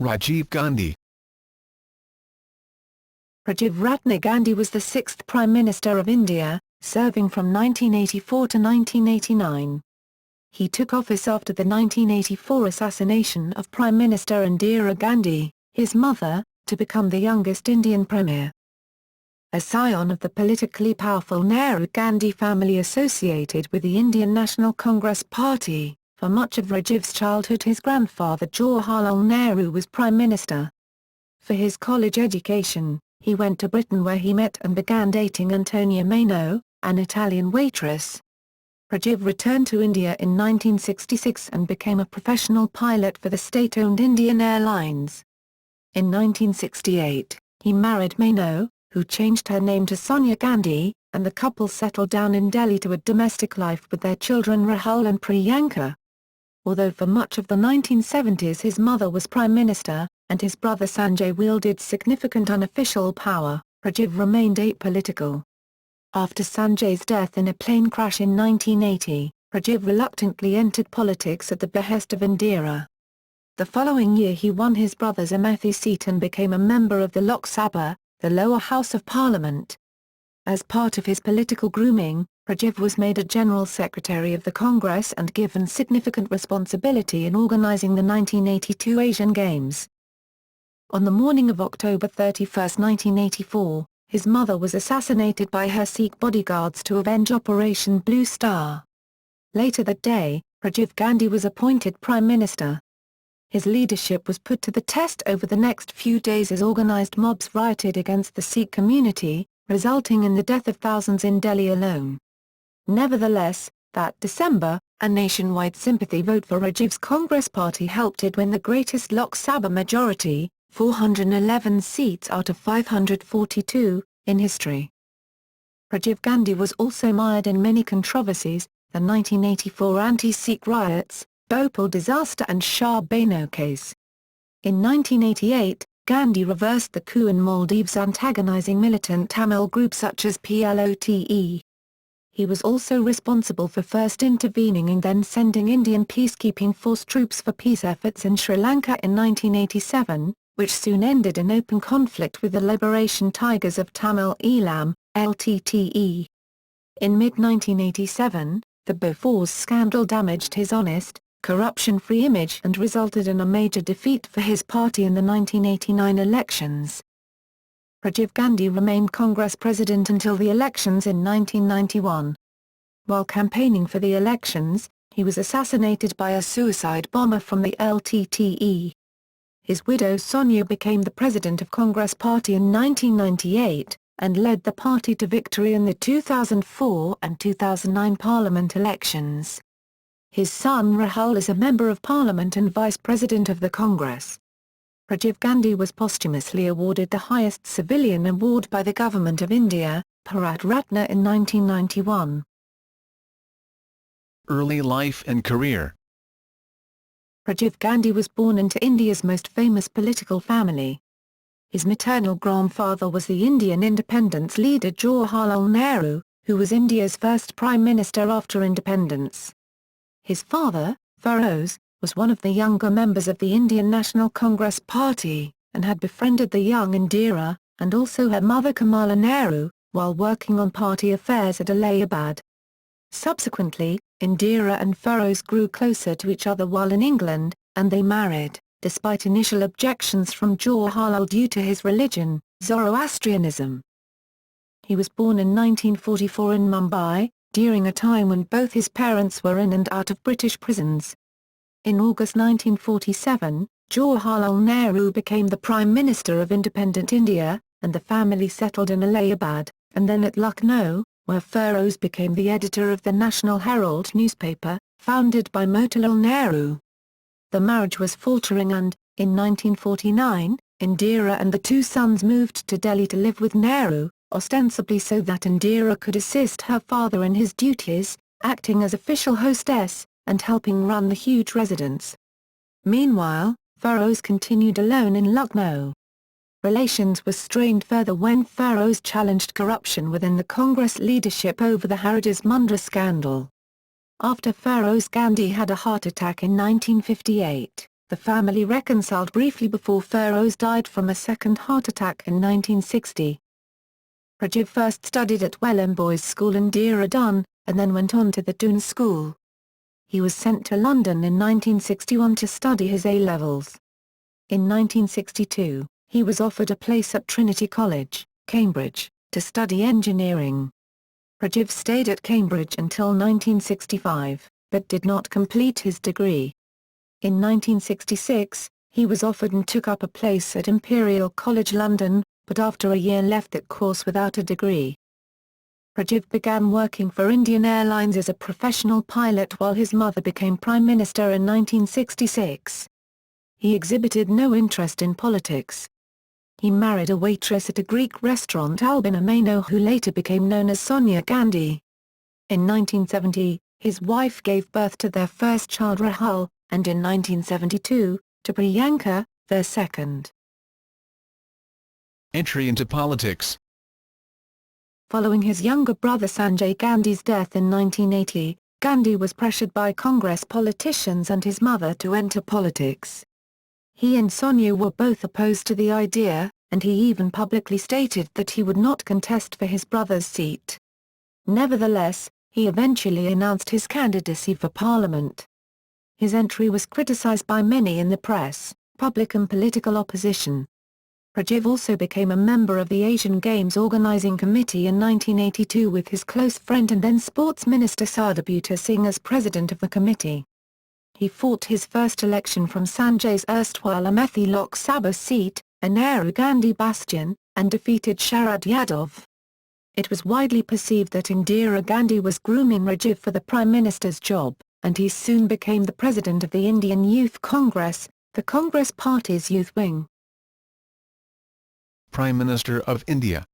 Rajiv Gandhi. Rajiv Ratna Gandhi was the sixth Prime Minister of India, serving from 1984 to 1989. He took office after the 1984 assassination of Prime Minister Indira Gandhi, his mother, to become the youngest Indian Premier. A scion of the politically powerful Nehru-Gandhi family associated with the Indian National Congress Party, for much of Rajiv's childhood his grandfather Jawaharlal Nehru was Prime Minister. For his college education, he went to Britain where he met and began dating Antonia Mano, an Italian waitress. Rajiv returned to India in 1966 and became a professional pilot for the state-owned Indian Airlines. In 1968, he married Mano, who changed her name to Sonia Gandhi, and the couple settled down in Delhi to a domestic life with their children Rahul and Priyanka. Although for much of the 1970s his mother was Prime Minister, and his brother Sanjay wielded significant unofficial power, Rajiv remained apolitical. After Sanjay's death in a plane crash in 1980, Rajiv reluctantly entered politics at the behest of Indira. The following year he won his brother's Amethi seat and became a member of the Lok Sabha, the lower house of parliament. As part of his political grooming, Rajiv was made a General Secretary of the Congress and given significant responsibility in organizing the 1982 Asian Games. On the morning of October 31, 1984, his mother was assassinated by her Sikh bodyguards to avenge Operation Blue Star. Later that day, Rajiv Gandhi was appointed Prime Minister. His leadership was put to the test over the next few days as organized mobs rioted against the Sikh community, resulting in the death of thousands in Delhi alone. Nevertheless, that December, a nationwide sympathy vote for Rajiv's Congress Party helped it win the greatest Lok Sabha majority, 411 seats out of 542, in history. Rajiv Gandhi was also mired in many controversies: the 1984 anti-Sikh riots, Bhopal disaster and Shah Bano case. In 1988, Gandhi reversed the coup in Maldives antagonizing militant Tamil groups such as PLOTE. He was also responsible for first intervening and then sending Indian peacekeeping force troops for peace efforts in Sri Lanka in 1987, which soon ended in open conflict with the Liberation Tigers of Tamil Eelam, LTTE. In mid-1987, the Bofors scandal damaged his honest, corruption-free image and resulted in a major defeat for his party in the 1989 elections. Rajiv Gandhi remained Congress President until the elections in 1991. While campaigning for the elections, he was assassinated by a suicide bomber from the LTTE. His widow Sonia became the President of Congress Party in 1998, and led the party to victory in the 2004 and 2009 Parliament elections. His son Rahul is a Member of Parliament and Vice President of the Congress. Rajiv Gandhi was posthumously awarded the highest civilian award by the Government of India, Bharat Ratna, in 1991. Early life and career. Rajiv Gandhi was born into India's most famous political family. His maternal grandfather was the Indian independence leader Jawaharlal Nehru, who was India's first Prime Minister after independence. His father, Feroz, was one of the younger members of the Indian National Congress Party, and had befriended the young Indira, and also her mother Kamala Nehru, while working on party affairs at Allahabad. Subsequently, Indira and Feroz grew closer to each other while in England, and they married, despite initial objections from Jawaharlal due to his religion, Zoroastrianism. He was born in 1944 in Mumbai, during a time when both his parents were in and out of British prisons. In August 1947, Jawaharlal Nehru became the Prime Minister of independent India, and the family settled in Allahabad, and then at Lucknow, where Feroz became the editor of the National Herald newspaper, founded by Motilal Nehru. The marriage was faltering and, in 1949, Indira and the two sons moved to Delhi to live with Nehru, ostensibly so that Indira could assist her father in his duties, acting as official hostess, and helping run the huge residence. Meanwhile, Feroz continued alone in Lucknow. Relations were strained further when Feroz challenged corruption within the Congress leadership over the Haridas Mundra scandal. After Feroz Gandhi had a heart attack in 1958, The family reconciled briefly before Feroz died from a second heart attack in 1960. Rajiv first studied at Welham Boys' School in Dehradun, and then went on to the Doon School. He was sent to London in 1961 to study his A-levels. In 1962, he was offered a place at Trinity College, Cambridge, to study engineering. Rajiv stayed at Cambridge until 1965, but did not complete his degree. In 1966, he was offered and took up a place at Imperial College London, but after a year left that course without a degree. Rajiv began working for Indian Airlines as a professional pilot while his mother became Prime Minister in 1966. He exhibited no interest in politics. He married a waitress at a Greek restaurant, Albina Mano, who later became known as Sonia Gandhi. In 1970, his wife gave birth to their first child Rahul, and in 1972, to Priyanka, their second. Entry into politics. Following his younger brother Sanjay Gandhi's death in 1980, Gandhi was pressured by Congress politicians and his mother to enter politics. He and Sonia were both opposed to the idea, and he even publicly stated that he would not contest for his brother's seat. Nevertheless, he eventually announced his candidacy for Parliament. His entry was criticized by many in the press, public and political opposition. Rajiv also became a member of the Asian Games Organising Committee in 1982 with his close friend and then Sports Minister Attribution Singh as president of the committee. He fought his first election from Sanjay's erstwhile Amethi Lok Sabha seat, a Nehru Gandhi bastion, and defeated Sharad Yadav. It was widely perceived that Indira Gandhi was grooming Rajiv for the Prime Minister's job, and he soon became the president of the Indian Youth Congress, the Congress Party's youth wing. Prime Minister of India.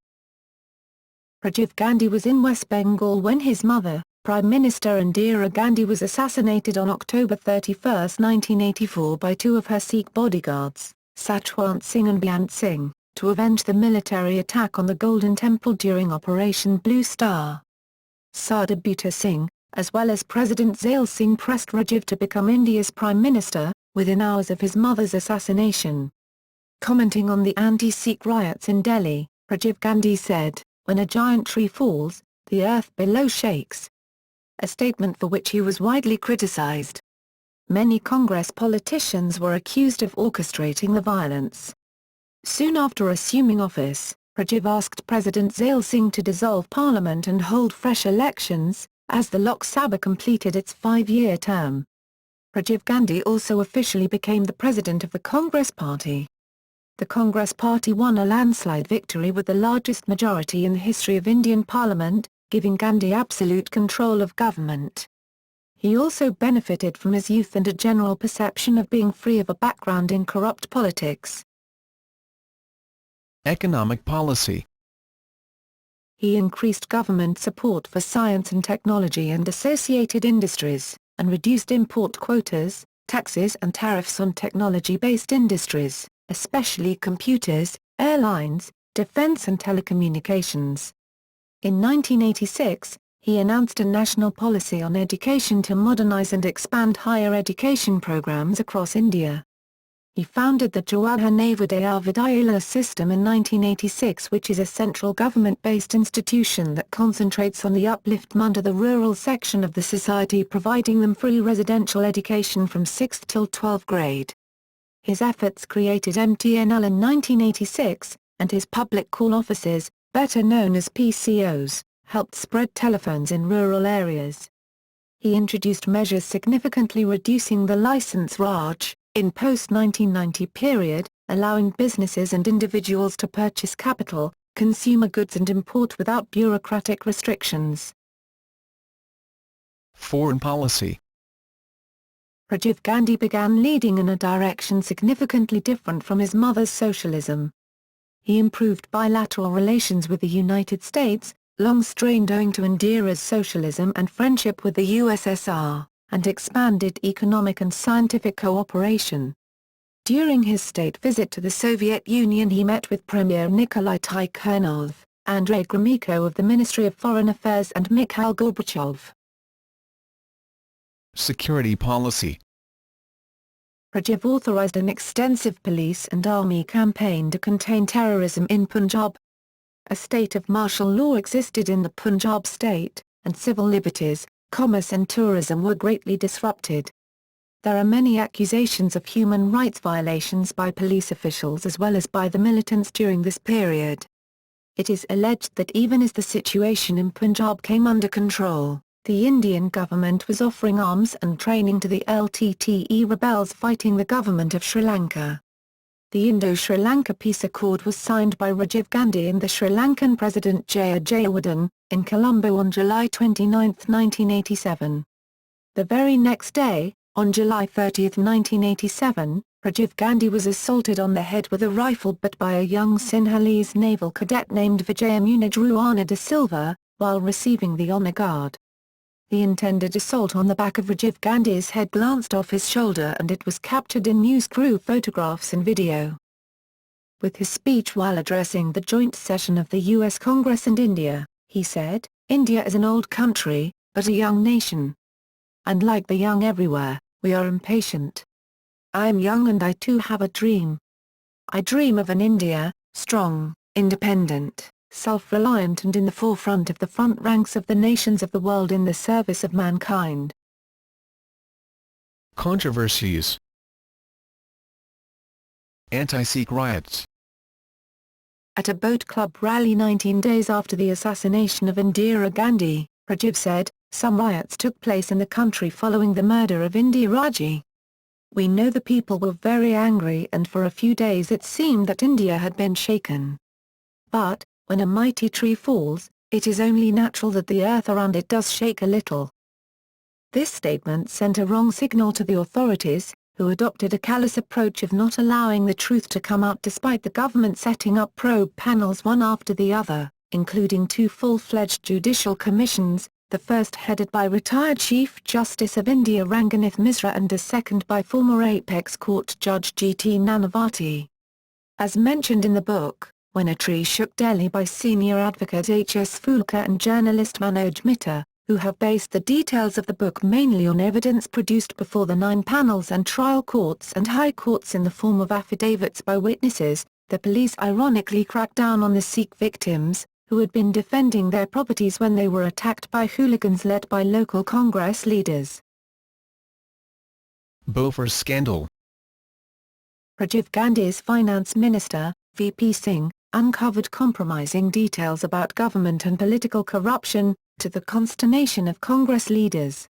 Rajiv Gandhi was in West Bengal when his mother, Prime Minister Indira Gandhi, was assassinated on October 31, 1984 by two of her Sikh bodyguards, Satwant Singh and Beyant Singh, to avenge the military attack on the Golden Temple during Operation Blue Star. Attribution Singh, as well as President Zail Singh, pressed Rajiv to become India's Prime Minister, within hours of his mother's assassination. Commenting on the anti-Sikh riots in Delhi, Rajiv Gandhi said, "When a giant tree falls, the earth below shakes," a statement for which he was widely criticized. Many Congress politicians were accused of orchestrating the violence. Soon after assuming office, Rajiv asked President Zail Singh to dissolve Parliament and hold fresh elections, as the Lok Sabha completed its 5-year term. Rajiv Gandhi also officially became the president of the Congress Party. The Congress Party won a landslide victory with the largest majority in the history of Indian Parliament, giving Gandhi absolute control of government. He also benefited from his youth and a general perception of being free of a background in corrupt politics. Economic policy. He increased government support for science and technology and associated industries, and reduced import quotas, taxes and tariffs on technology-based industries, especially computers, airlines, defense and telecommunications. In 1986, he announced a national policy on education to modernize and expand higher education programs across India. He founded the Jawahar Navodaya Vidyalaya system in 1986, which is a central government-based institution that concentrates on the upliftment of the rural section of the society, providing them free residential education from 6th till 12th grade. His efforts created MTNL in 1986, and his public call offices, better known as PCOs, helped spread telephones in rural areas. He introduced measures significantly reducing the license Raj, in post-1990 period, allowing businesses and individuals to purchase capital, consumer goods and import without bureaucratic restrictions. Foreign policy. Rajiv Gandhi began leading in a direction significantly different from his mother's socialism. He improved bilateral relations with the United States, long strained owing to Indira's socialism and friendship with the USSR, and expanded economic and scientific cooperation. During his state visit to the Soviet Union, he met with Premier Nikolai Tikhonov, Andrei Gromyko of the Ministry of Foreign Affairs and Mikhail Gorbachev. Security policy. Rajiv authorized an extensive police and army campaign to contain terrorism in Punjab. A state of martial law existed in the Punjab state, and civil liberties, commerce and tourism were greatly disrupted. There are many accusations of human rights violations by police officials as well as by the militants during this period. It is alleged that even as the situation in Punjab came under control, the Indian government was offering arms and training to the LTTE rebels fighting the government of Sri Lanka. The Indo-Sri Lanka Peace Accord was signed by Rajiv Gandhi and the Sri Lankan President Jaya Jayawardene, in Colombo on July 29, 1987. The very next day, on July 30, 1987, Rajiv Gandhi was assaulted on the head with a rifle butt by a young Sinhalese naval cadet named Vijayamunadruana de Silva, while receiving the honour guard. The intended assault on the back of Rajiv Gandhi's head glanced off his shoulder and it was captured in news crew photographs and video. With his speech while addressing the joint session of the U.S. Congress and India, he said, "India is an old country, but a young nation. And like the young everywhere, we are impatient. I am young and I too have a dream. I dream of an India, strong, independent, self-reliant and in the forefront of the front ranks of the nations of the world in the service of mankind." Controversies. Anti-Sikh riots. At a boat club rally 19 days after the assassination of Indira Gandhi, Rajiv said, "Some riots took place in the country following the murder of Indira. We know the people were very angry and for a few days it seemed that India had been shaken. But, when a mighty tree falls, it is only natural that the earth around it does shake a little." This statement sent a wrong signal to the authorities, who adopted a callous approach of not allowing the truth to come out despite the government setting up probe panels one after the other, including 2 full-fledged judicial commissions, the first headed by retired Chief Justice of India Ranganathan Misra and the second by former Apex Court Judge G.T. Nanavati. As mentioned in the book, When a Tree Shook Delhi by senior advocate H.S. Phulkar and journalist Manoj Mitta, who have based the details of the book mainly on evidence produced before the 9 panels and trial courts and high courts in the form of affidavits by witnesses, the police ironically cracked down on the Sikh victims, who had been defending their properties when they were attacked by hooligans led by local Congress leaders. Bofors scandal. Rajiv Gandhi's finance minister, V.P. Singh, uncovered compromising details about government and political corruption, to the consternation of Congress leaders.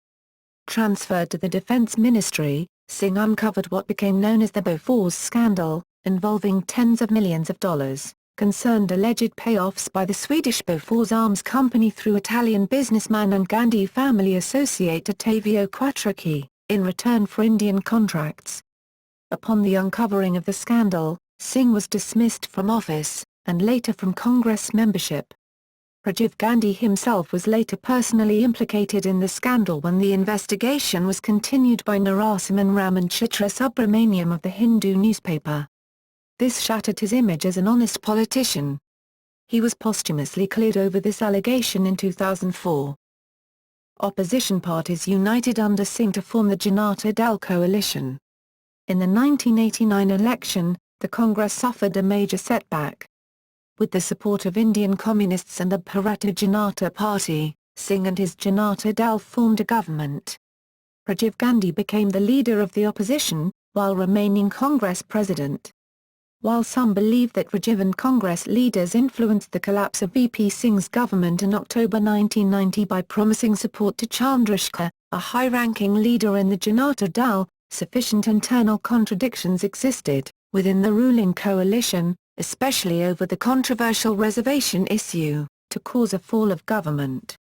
Transferred to the Defense Ministry, Singh uncovered what became known as the Bofors scandal, involving tens of millions of dollars, concerned alleged payoffs by the Swedish Bofors arms company through Italian businessman and Gandhi family associate Ottavio Quattrocchi, in return for Indian contracts. Upon the uncovering of the scandal, Singh was dismissed from office, and later from Congress membership. Rajiv Gandhi himself was later personally implicated in the scandal when the investigation was continued by Narasimhan Ram and Chitra Subramaniam of the Hindu newspaper. This shattered his image as an honest politician. He was posthumously cleared over this allegation in 2004. Opposition parties united under Singh to form the Janata Dal coalition. In the 1989 election, the Congress suffered a major setback. With the support of Indian Communists and the Bharatiya Janata Party, Singh and his Janata Dal formed a government. Rajiv Gandhi became the leader of the opposition, while remaining Congress president. While some believe that Rajiv and Congress leaders influenced the collapse of V.P. Singh's government in October 1990 by promising support to Chandrasekhar, a high-ranking leader in the Janata Dal, sufficient internal contradictions existed within the ruling coalition, especially over the controversial reservation issue, to cause a fall of government.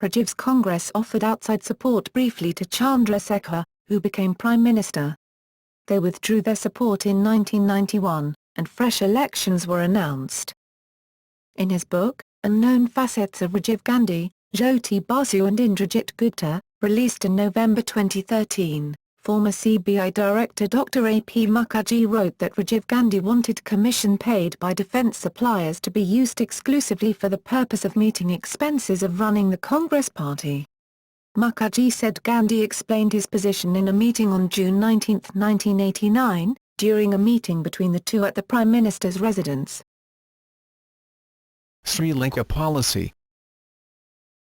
Rajiv's Congress offered outside support briefly to Chandrasekhar, who became Prime Minister. They withdrew their support in 1991, and fresh elections were announced. In his book, Unknown Facets of Rajiv Gandhi, Jyoti Basu and Indrajit Gupta, released in November 2013, former CBI Director Dr. A.P. Mukherjee wrote that Rajiv Gandhi wanted commission paid by defence suppliers to be used exclusively for the purpose of meeting expenses of running the Congress Party. Mukherjee said Gandhi explained his position in a meeting on June 19, 1989, during a meeting between the two at the Prime Minister's residence. Sri Lanka Policy.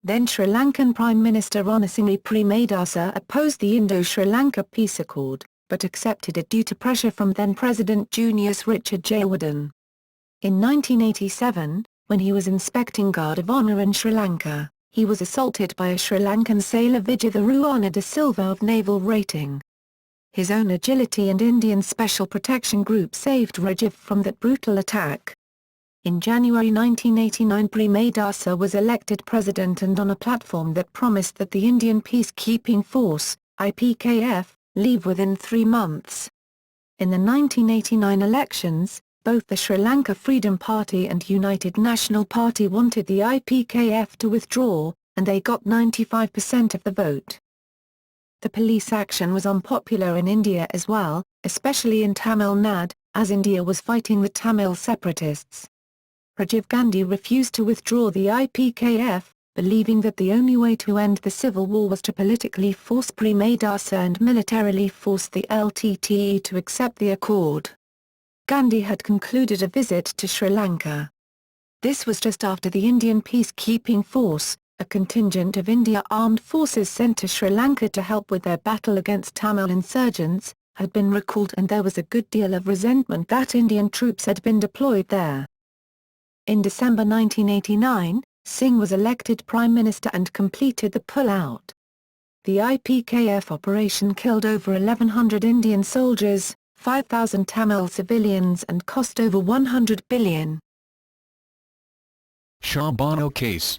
Then Sri Lankan Prime Minister Ranasinghe Premadasa opposed the Indo-Sri Lanka Peace Accord, but accepted it due to pressure from then-President Junius Richard Jayawardene. In 1987, when he was inspecting Guard of Honour in Sri Lanka, he was assaulted by a Sri Lankan sailor Vijayarana de Silva of naval rating. His own agility and Indian Special Protection Group saved Rajiv from that brutal attack. In January 1989 Premadasa was elected president and on a platform that promised that the Indian Peacekeeping Force, IPKF, leave within 3 months. In the 1989 elections, both the Sri Lanka Freedom Party and United National Party wanted the IPKF to withdraw, and they got 95% of the vote. The police action was unpopular in India as well, especially in Tamil Nadu, as India was fighting the Tamil separatists. Rajiv Gandhi refused to withdraw the IPKF, believing that the only way to end the civil war was to politically force Premadasa and militarily force the LTTE to accept the accord. Gandhi had concluded a visit to Sri Lanka. This was just after the Indian Peacekeeping Force, a contingent of India armed forces sent to Sri Lanka to help with their battle against Tamil insurgents, had been recalled, and there was a good deal of resentment that Indian troops had been deployed there. In December 1989, Singh was elected Prime Minister and completed the pull-out. The IPKF operation killed over 1,100 Indian soldiers, 5,000 Tamil civilians and cost over 100 billion. Shah Bano case.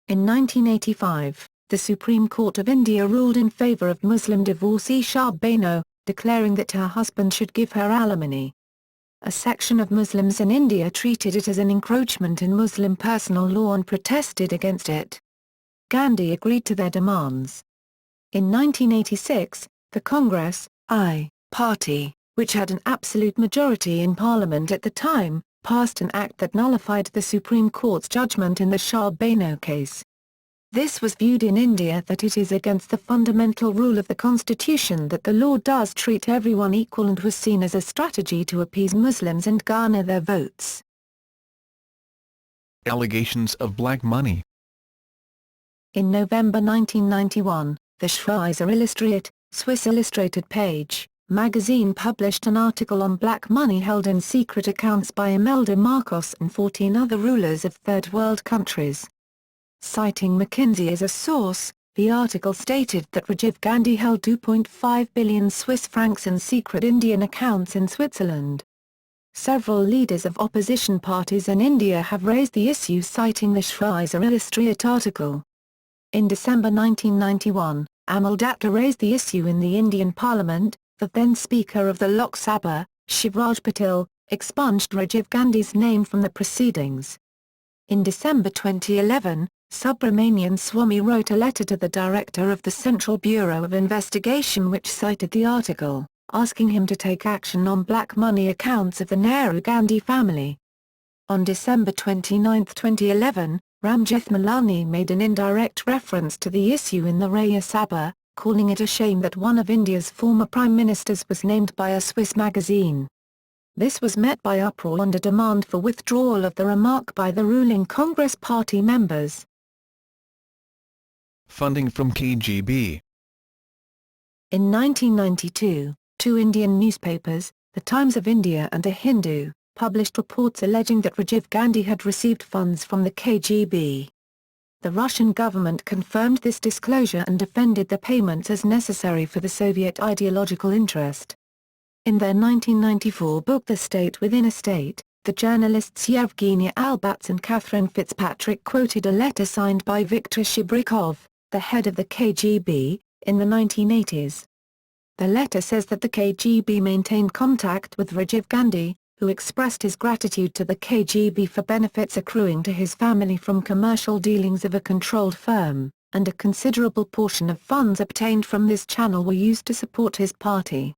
In 1985, the Supreme Court of India ruled in favour of Muslim divorcee Shah Bano, declaring that her husband should give her alimony. A section of Muslims in India treated it as an encroachment in Muslim personal law and protested against it. Gandhi agreed to their demands. In 1986, the Congress Party, which had an absolute majority in Parliament at the time, passed an act that nullified the Supreme Court's judgment in the Shah Bano case. This was viewed in India that it is against the fundamental rule of the constitution that the law does treat everyone equal, and was seen as a strategy to appease Muslims and garner their votes. Allegations of black money. In November 1991, the Schweizer Illustriert, Swiss Illustrated Page, magazine published an article on black money held in secret accounts by Imelda Marcos and 14 other rulers of Third World countries. Citing McKinsey as a source, the article stated that Rajiv Gandhi held 2.5 billion Swiss francs in secret Indian accounts in Switzerland. Several leaders of opposition parties in India have raised the issue, citing the Schweizer Illustriert article. In December 1991, Amal Datta raised the issue in the Indian Parliament. The then Speaker of the Lok Sabha, Shivraj Patil, expunged Rajiv Gandhi's name from the proceedings. In December 2011, Subramanian Swamy wrote a letter to the director of the Central Bureau of Investigation which cited the article, asking him to take action on black money accounts of the Nehru Gandhi family. On December 29, 2011, Ram Jethmalani made an indirect reference to the issue in the Rajya Sabha, calling it a shame that one of India's former prime ministers was named by a Swiss magazine. This was met by uproar and a demand for withdrawal of the remark by the ruling Congress party members. Funding from KGB. In 1992, two Indian newspapers, The Times of India and The Hindu, published reports alleging that Rajiv Gandhi had received funds from the KGB. The Russian government confirmed this disclosure and defended the payments as necessary for the Soviet ideological interest. In their 1994 book The State Within a State, the journalists Yevgenia Albats and Catherine Fitzpatrick quoted a letter signed by Viktor Shibrikov, the head of the KGB, in the 1980s. The letter says that the KGB maintained contact with Rajiv Gandhi, who expressed his gratitude to the KGB for benefits accruing to his family from commercial dealings of a controlled firm, and a considerable portion of funds obtained from this channel were used to support his party.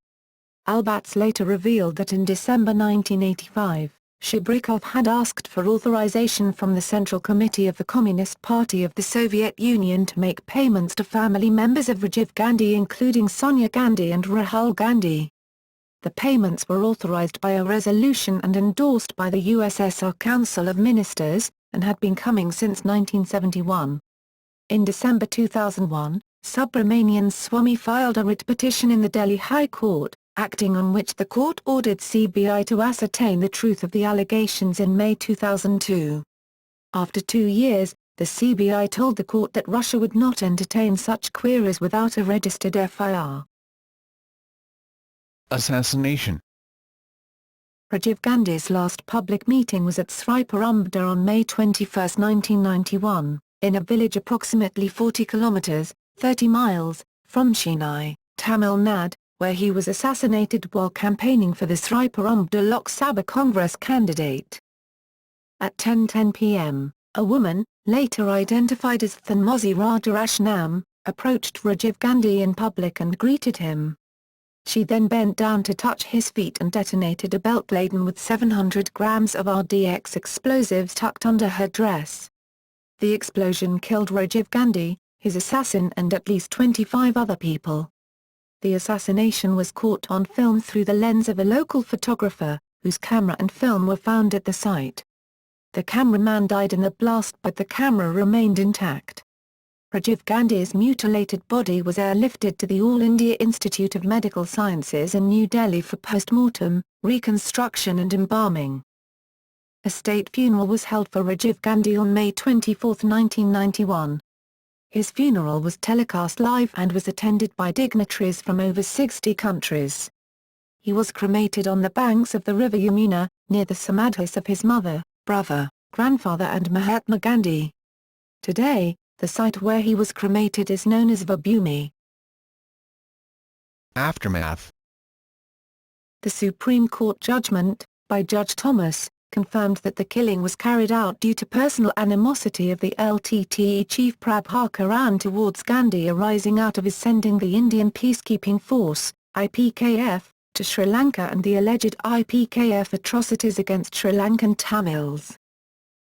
Albats later revealed that in December 1985, Shabrikov had asked for authorization from the Central Committee of the Communist Party of the Soviet Union to make payments to family members of Rajiv Gandhi, including Sonia Gandhi and Rahul Gandhi. The payments were authorized by a resolution and endorsed by the USSR Council of Ministers, and had been coming since 1971. In December 2001, Subramanian Swamy filed a writ petition in the Delhi High Court, acting on which the court ordered CBI to ascertain the truth of the allegations in May 2002. After 2 years, the CBI told the court that Russia would not entertain such queries without a registered FIR. Assassination. Rajiv Gandhi's last public meeting was at Sriperumbudur on May 21, 1991, in a village approximately 40 kilometers, 30 miles, from Chennai, Tamil Nadu, where he was assassinated while campaigning for the Sriperumbudur Lok Sabha Congress candidate. At 10:10 p.m., a woman, later identified as Thanmozi Rajarashnam, approached Rajiv Gandhi in public and greeted him. She then bent down to touch his feet and detonated a belt laden with 700 grams of RDX explosives tucked under her dress. The explosion killed Rajiv Gandhi, his assassin, and at least 25 other people. The assassination was caught on film through the lens of a local photographer, whose camera and film were found at the site. The cameraman died in the blast, but the camera remained intact. Rajiv Gandhi's mutilated body was airlifted to the All India Institute of Medical Sciences in New Delhi for post-mortem, reconstruction and embalming. A state funeral was held for Rajiv Gandhi on May 24, 1991. His funeral was telecast live and was attended by dignitaries from over 60 countries. He was cremated on the banks of the river Yamuna, near the samadhis of his mother, brother, grandfather and Mahatma Gandhi. Today, the site where he was cremated is known as Vabhumi. Aftermath. The Supreme Court judgment, by Judge Thomas, confirmed that the killing was carried out due to personal animosity of the LTTE chief Prabhakaran towards Gandhi arising out of his sending the Indian Peacekeeping Force, IPKF, to Sri Lanka and the alleged IPKF atrocities against Sri Lankan Tamils.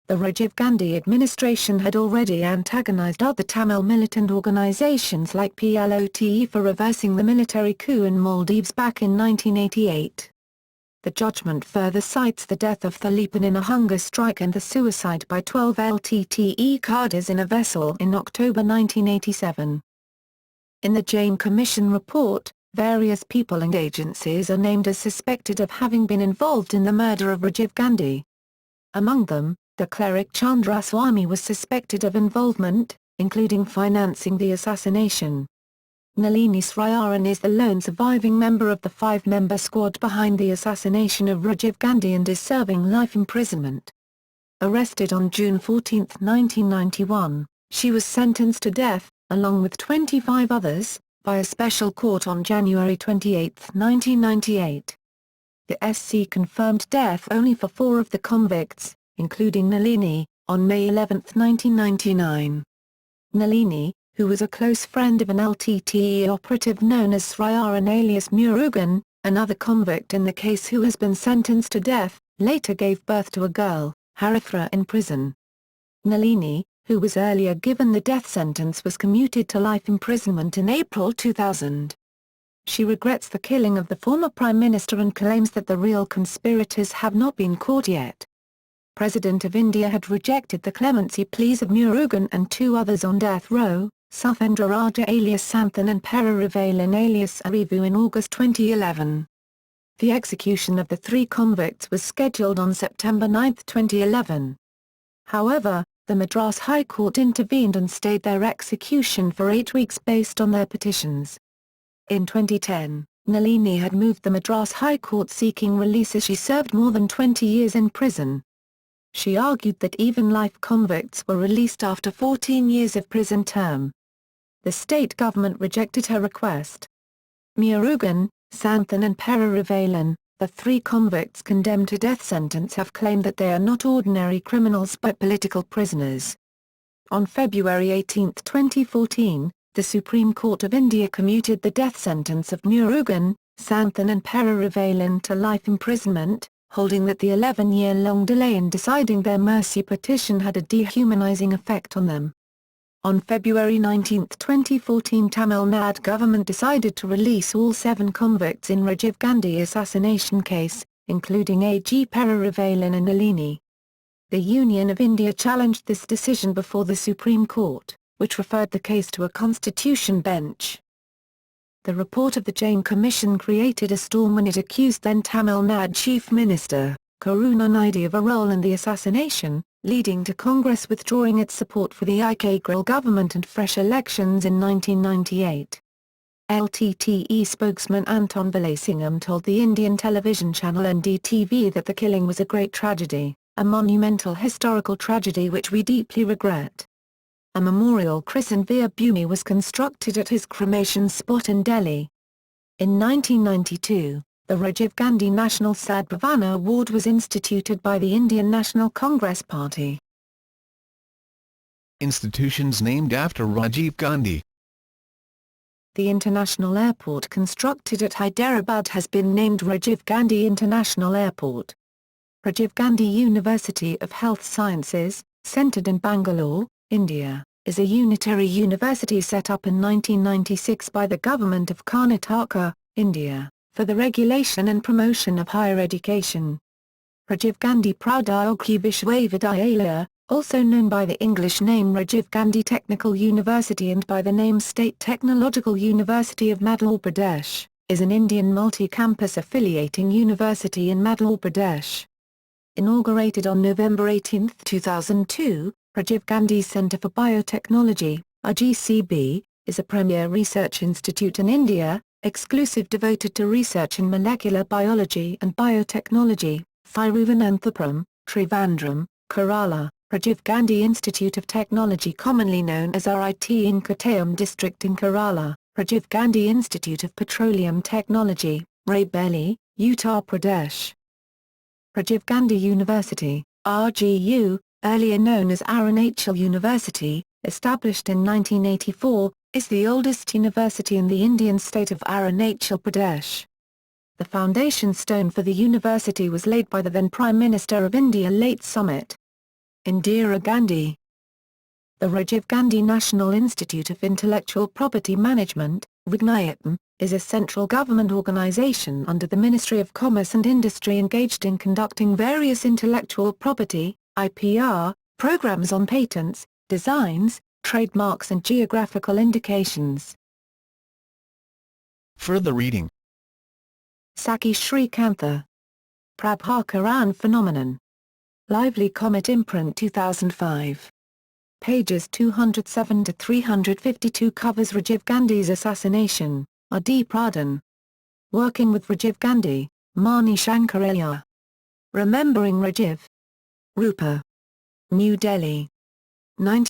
The Rajiv Gandhi administration had already antagonized other Tamil militant organizations like PLOTE for reversing the military coup in Maldives back in 1988. The judgment further cites the death of Thalipan in a hunger strike and the suicide by 12 LTTE cadres in a vessel in October 1987. In the Jain Commission report, various people and agencies are named as suspected of having been involved in the murder of Rajiv Gandhi. Among them, the cleric Chandraswamy was suspected of involvement, including financing the assassination. Nalini Sriharan is the lone surviving member of the 5-member squad behind the assassination of Rajiv Gandhi and is serving life imprisonment. Arrested on June 14, 1991, she was sentenced to death, along with 25 others, by a special court on January 28, 1998. The SC confirmed death only for 4 of the convicts, including Nalini, on May 11, 1999. Nalini, who was a close friend of an LTTE operative known as Sriharan alias Murugan, another convict in the case who has been sentenced to death, later gave birth to a girl, Harithra, in prison. Nalini, who was earlier given the death sentence, was commuted to life imprisonment in April 2000. She regrets the killing of the former Prime Minister and claims that the real conspirators have not been caught yet. President of India had rejected the clemency pleas of Murugan and 2 others on death row, Suthendra Raja alias Santhan and Perarivalan alias Arivu, in August 2011. The execution of the 3 convicts was scheduled on September 9, 2011. However, the Madras High Court intervened and stayed their execution for 8 weeks based on their petitions. In 2010, Nalini had moved the Madras High Court seeking release as she served more than 20 years in prison. She argued that even life convicts were released after 14 years of prison term. The state government rejected her request. Murugan, Santhan and Perarivalan, the 3 convicts condemned to death sentence, have claimed that they are not ordinary criminals but political prisoners. On February 18, 2014, the Supreme Court of India commuted the death sentence of Murugan, Santhan and Perarivalan to life imprisonment, holding that the 11-year-long delay in deciding their mercy petition had a dehumanizing effect on them. On February 19, 2014, Tamil Nadu government decided to release all 7 convicts in Rajiv Gandhi assassination case, including A.G. Perarivalan and Nalini. The Union of India challenged this decision before the Supreme Court, which referred the case to a constitution bench. The report of the Jain Commission created a storm when it accused then Tamil Nadu Chief Minister, Karunanidhi of a role in the assassination, leading to Congress withdrawing its support for the IK Grill government and fresh elections in 1998. LTTE spokesman Anton Vilasingham told the Indian television channel NDTV that the killing was a great tragedy, a monumental historical tragedy which we deeply regret. A memorial christened Veer Bhumi was constructed at his cremation spot in Delhi. In 1992, the Rajiv Gandhi National Sadbhavana Award was instituted by the Indian National Congress Party. Institutions named after Rajiv Gandhi. The international airport constructed at Hyderabad has been named Rajiv Gandhi International Airport. Rajiv Gandhi University of Health Sciences, centered in Bangalore, India, is a unitary university set up in 1996 by the Government of Karnataka, India, for the regulation and promotion of higher education. Rajiv Gandhi Pradyogiki Vishwavidyalaya, also known by the English name Rajiv Gandhi Technical University and by the name State Technological University of Madhya Pradesh, is an Indian multi-campus affiliating university in Madhya Pradesh. Inaugurated on November 18, 2002, Rajiv Gandhi Centre for Biotechnology, RGCB, is a premier research institute in India, exclusive devoted to research in molecular biology and biotechnology. Thiruvananthapuram, Trivandrum, Kerala. Rajiv Gandhi Institute of Technology, commonly known as RIT, in Kottayam district in Kerala. Rajiv Gandhi Institute of Petroleum Technology, Raebareli, Uttar Pradesh. Rajiv Gandhi University, RGU, earlier known as Arunachal University, established in 1984, is the oldest university in the Indian state of Arunachal Pradesh. The foundation stone for the university was laid by the then Prime Minister of India late Smt. Indira Gandhi. The Rajiv Gandhi National Institute of Intellectual Property Management, Vignayatam, is a central government organisation under the Ministry of Commerce and Industry engaged in conducting various intellectual property, IPR, programs on patents, designs, trademarks and geographical indications. Further reading. Saki Shrikantha. Prabhakaran Phenomenon. Lively Comet Imprint 2005. Pages 207 to 352 covers Rajiv Gandhi's assassination, R.D. Pradhan. Working with Rajiv Gandhi, Mani Shankaraya. Remembering Rajiv. Rupa. New Delhi. 19